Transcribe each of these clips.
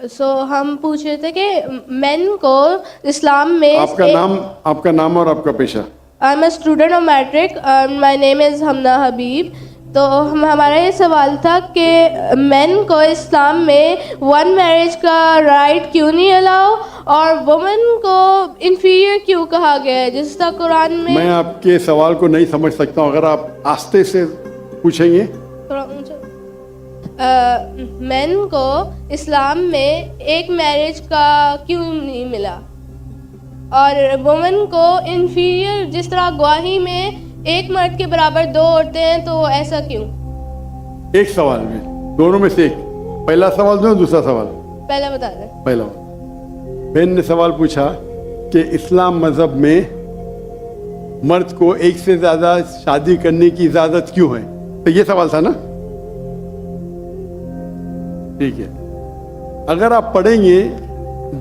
हम पूछ रहे थे कि मेन को इस्लाम में आपका नाम और आपका पेशा। I am a student of matric, my name is Hamna Habib. तो हमारा ये सवाल था कि मेन को इस्लाम में वन मैरिज का राइट क्यों नहीं अलाउ और वुमेन को इन्फीरियर क्यों कहा गया है, जिस तरह कुरान में। मैं आपके सवाल को नहीं समझ सकता हूँ, अगर आप आस्ते से पूछेंगे। थोड़ा ऊंचा। मेन को इस्लाम में एक मैरिज का क्यों नहीं मिला और वुमेन को इन्फीरियर, जिस तरह गवाही में एक मर्द के बराबर दो औरतें हैं, तो ऐसा क्यों? एक सवाल में दोनों में से एक, पहला सवाल दो, दूसरा सवाल। पहला बता दें। पहला बहन ने सवाल पूछा कि इस्लाम मजहब में मर्द को एक से ज्यादा शादी करने की इजाजत क्यों है, तो ये सवाल था ना। ठीक है, अगर आप पढ़ेंगे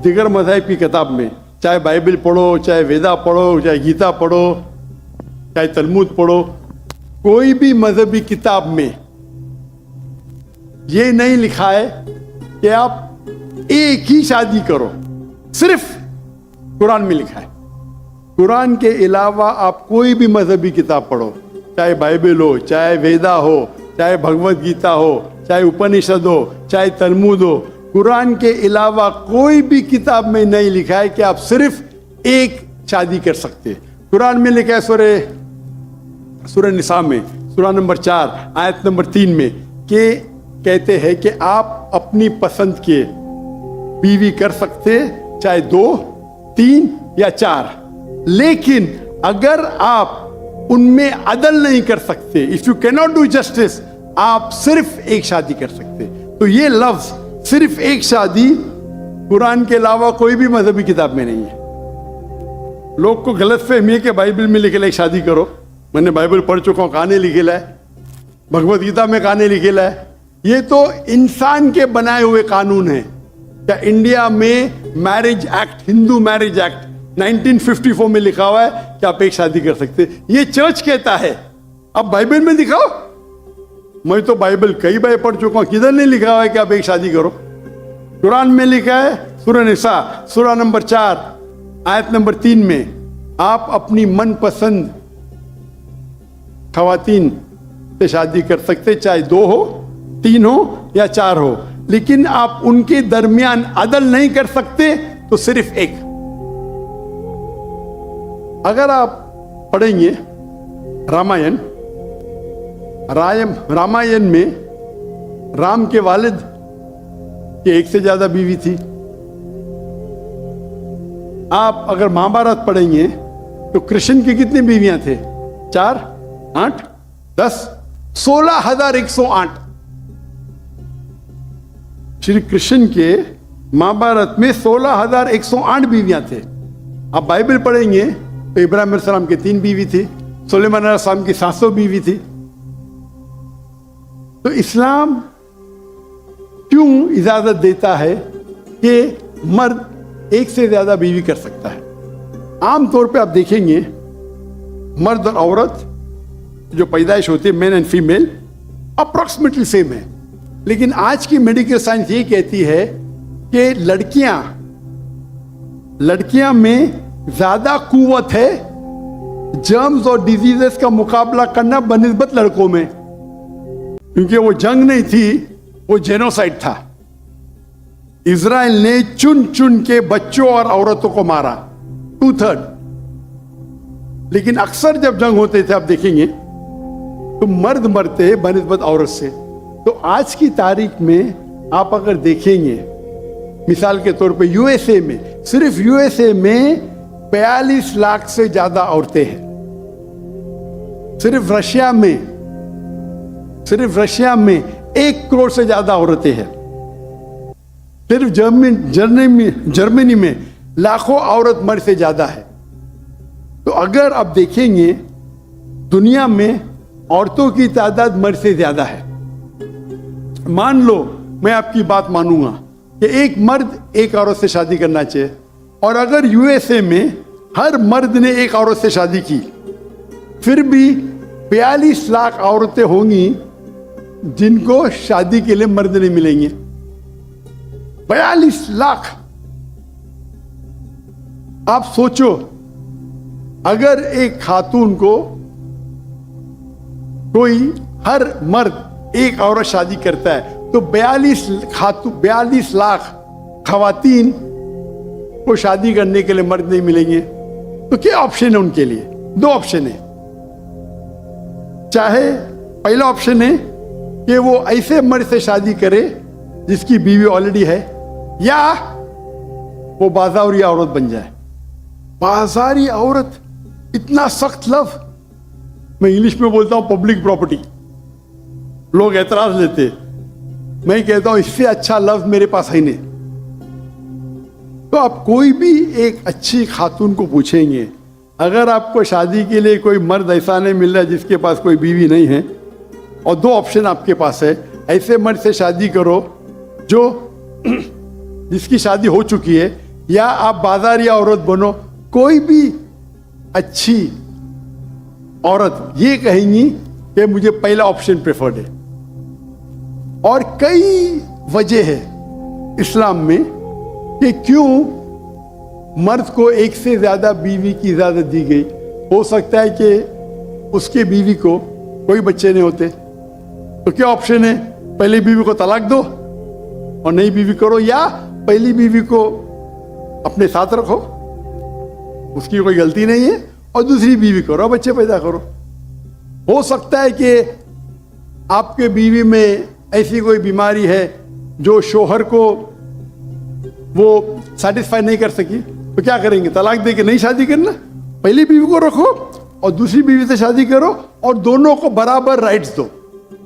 दिगर मज़हब की किताब में, चाहे बाइबल पढ़ो, चाहे वेदा पढ़ो, चाहे गीता पढ़ो, चाहे तलमूद पढ़ो, कोई भी मजहबी किताब में ये नहीं लिखा है कि आप एक ही शादी करो। सिर्फ कुरान में लिखा है। कुरान के अलावा आप कोई भी मजहबी किताब पढ़ो, चाहे बाइबल हो, चाहे वेदा हो, चाहे भगवत गीता हो, चाहे उपनिषद हो, चाहे तलमूद हो, कुरान के अलावा कोई भी किताब में नहीं लिखा है कि आप सिर्फ एक शादी कर सकते हैं। कुरान में लिखा है सूरह निसा में, सूरह नंबर 4 आयत नंबर 3 में, कि कहते हैं कि आप अपनी पसंद के बीवी कर सकते, चाहे 2, 3 या 4, लेकिन अगर आप उनमें अदल नहीं कर सकते, if you can not do justice, आप सिर्फ एक शादी कर सकते। तो ये लफ्ज सिर्फ एक शादी कुरान के अलावा कोई भी मजहबी किताब में नहीं है। लोग को गलत फहमी है कि बाइबल में लिखेला एक शादी करो। मैंने बाइबल पढ़ चुका हूं, कहानी लिखेला है, भगवत गीता में कहानी लिखेला है। ये तो इंसान के बनाए हुए कानून है। क्या इंडिया में marriage act, Hindu marriage act 1954 में लिखा हुआ है कि आप एक शादी कर सकते, ये चर्च कहता है। अब बाइबल में दिखाओ। मैं तो बाइबल कई बार पढ़ चुका हूं, किधर नहीं लिखा हुआ है कि आप एक शादी करो। कुरान में लिखा है सूरह निसा सूरह नंबर 4 आयत नंबर 3 में, आप अपनी मनपसंद खवातीन से शादी कर सकते, चाहे 2 हो, 3 हो या 4 हो, लेकिन आप उनके दरमियान अदल नहीं कर सकते, तो सिर्फ एक। अगर आप पढ़ेंगे रामायण में राम के वालिद की एक से ज्यादा बीवी थी। आप अगर महाभारत पढ़ेंगे तो कृष्ण की कितनी बीवियां थे? 4, 8, 10, 16,108। श्री कृष्ण के महाभारत में 16,108 बीवियां थे। आप बाइबल पढ़ेंगे तो इब्राहिम अलैहिस्सलाम की 3 बीवी थी, सुलेमान अलैहिस्सलाम की 700 बीवी थी। तो इस्लाम क्यों इजाजत देता है कि मर्द एक से ज्यादा बीवी कर सकता है? आमतौर पे आप देखेंगे मर्द और औरत जो पैदाइश होती है, main and female, approximately same है। लेकिन आज की मेडिकल साइंस ये कहती है कि लड़कियां में ज्यादा कुव्वत है जर्म्स और डिजीजेस का मुकाबला करना बनिस्बत लड़कों में, क्योंकि वो जंग नहीं थी, वो जेनोसाइड था। इजराइल ने चुन चुन के बच्चों और औरतों को मारा, 2/3। लेकिन अक्सर जब जंग होते थे, आप देखेंगे तो मर्द मरते बनिस्बत औरत से। तो आज की तारीख में आप अगर देखेंगे, मिसाल के तौर पे यूएसए में, सिर्फ यूएसए में 42 लाख से ज्यादा औरतें हैं। सिर्फ रशिया में 1 करोड़ से ज्यादा औरतें हैं। सिर्फ जर्मनी में लाखों औरत मर्द से ज्यादा है। तो अगर आप देखेंगे दुनिया में औरतों की तादाद मर्द से ज्यादा है। मान लो मैं आपकी बात मानूंगा कि एक मर्द एक औरत से शादी करना चाहिए, और अगर यूएसए में हर मर्द ने एक औरत से शादी की, फिर भी 42 लाख औरतें होंगी जिनको शादी के लिए मर्द नहीं मिलेंगे। 42 लाख। आप सोचो, अगर एक खातून को कोई हर मर्द एक औरत शादी करता है तो 42 लाख खवातीन को शादी करने के लिए मर्द नहीं मिलेंगे। तो क्या ऑप्शन है उनके लिए? 2 ऑप्शन है। चाहे पहला ऑप्शन है कि वो ऐसे मर्द से शादी करे जिसकी बीवी ऑलरेडी है, या वो बाजारी औरत बन जाए। बाजारी औरत, इतना सख्त लफ्ज, मैं इंग्लिश में बोलता हूं पब्लिक प्रॉपर्टी, लोग एतराज लेते, मैं कहता हूं इससे अच्छा लफ्ज मेरे पास है नहीं। तो आप कोई भी एक अच्छी खातून को पूछेंगे, अगर आपको शादी के लिए कोई मर्द ऐसा नहीं मिल रहा जिसके पास कोई बीवी नहीं है, और 2 ऑप्शन आपके पास है, ऐसे मर्द से शादी करो जो जिसकी शादी हो चुकी है, या आप बाजारी औरत बनो। कोई भी अच्छी औरत ये कहेंगी कि मुझे पहला ऑप्शन प्रेफर्ड है। और कई वजह है इस्लाम में कि क्यों मर्द को एक से ज्यादा बीवी की इजाजत दी गई। हो सकता है कि उसके बीवी को कोई बच्चे नहीं होते, तो क्या ऑप्शन है? पहली बीवी को तलाक दो और नई बीवी करो, या पहली बीवी को अपने साथ रखो, उसकी कोई गलती नहीं है, और दूसरी बीवी करो, बच्चे पैदा करो। हो सकता है कि आपके बीवी में ऐसी कोई बीमारी है जो शोहर को वो सेटिस्फाई नहीं कर सकी, तो क्या करेंगे? तलाक दे के नई शादी करना, पहली बीवी को रखो और दूसरी बीवी से शादी करो, और दोनों को बराबर राइट्स दो,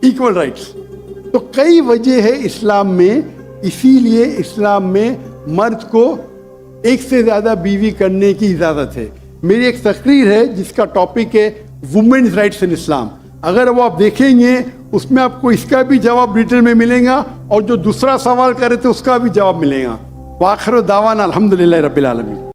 इक्वल राइट्स। तो कई वजह है इस्लाम में, इसीलिए इस्लाम में मर्द को एक से ज्यादा बीवी करने की इजाजत है। मेरी एक तकरीर है जिसका टॉपिक है वुमेन्स राइट्स इन इस्लाम। अगर वो आप देखेंगे उसमें आपको इसका भी जवाब डिटेल में मिलेगा, और जो दूसरा सवाल करे थे उसका भी जवाब मिलेगा। वाखिर दावाना अल्हम्दुलिल्लाह रब्बिल आलमीन।